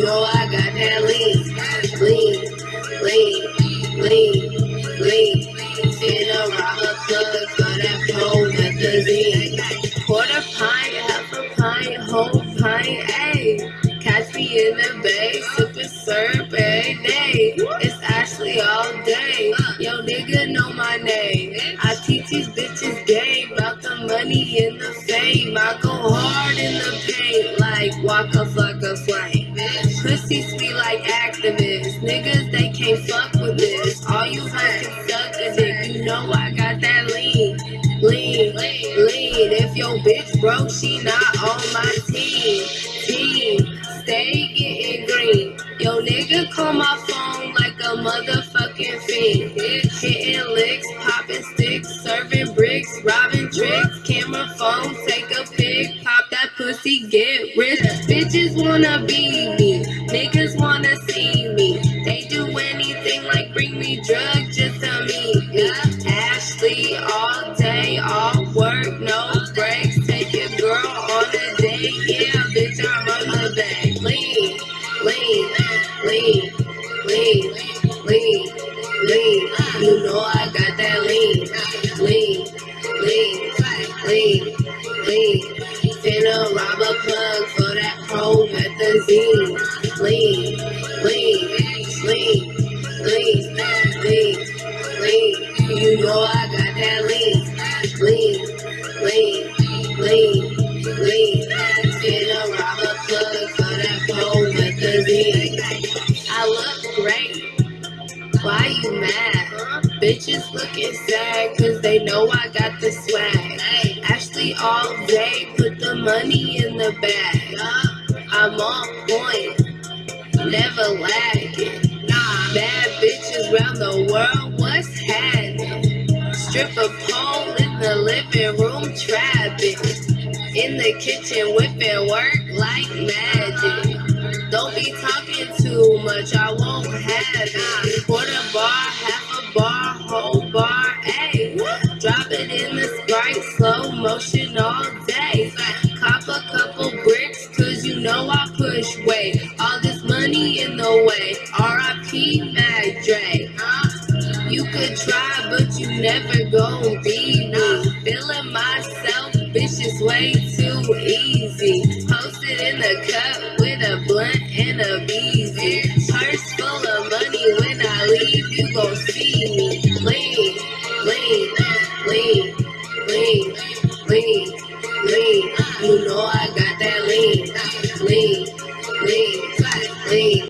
know I got that lean, lean. Finna rob a plug for that pole methazine. Quarter pint, half a pint, whole pint, ayy. Catch me in the bay, sippin' syrup every day. It's Ashley all day. Yo, nigga know my name. I teach these bitches game about the money and the fame. I go hard in the paint like Waka Flocka Flame. Pussy sweet like activists. Niggas, they can't fuck with this. All you hoes can suck a dick. You know I got that lean. If your bitch broke, she not on my team. Stay getting green. Yo, nigga call my phone like a motherfucking fiend. Hitting licks, popping sticks, serving bricks, robbing tricks. Camera phone, take a pic, pop that pussy, get rich. Bitches wanna be me, niggas wanna see me. They do anything like bring me drugs just to meet me. Ashley all day, all work, no breaks. Take your girl on a date, yeah, bitch, I'm on the bag. Lean. You know I got that lean. Finna rob a plug for that pro methazine. Lean. You know I got that lean. Finna rob a plug for that pro methazine. I look great. Why you mad? Bitches looking sad cause they know I got the swag. Ashley all day, put the money in the bag. I'm on point, never lagging. Bad bitches round the world, what's happening? Strip a pole in the living room, trapping. In the kitchen, whipping work like magic. Don't be talking too much, I won't have it. Quarter bar, half a bar, whole bar, ayy. Drop it in the Sprite, slow motion all day. Cop a couple bricks, cause you know I push weight. All this money in the way, R.I.P. Mac Dre. You could try, but you never gon' be me. Feeling myself, bitch, is way too easy. Posted in the cup with a blunt and a beezy. Purse full of money, when I leave, you gon' see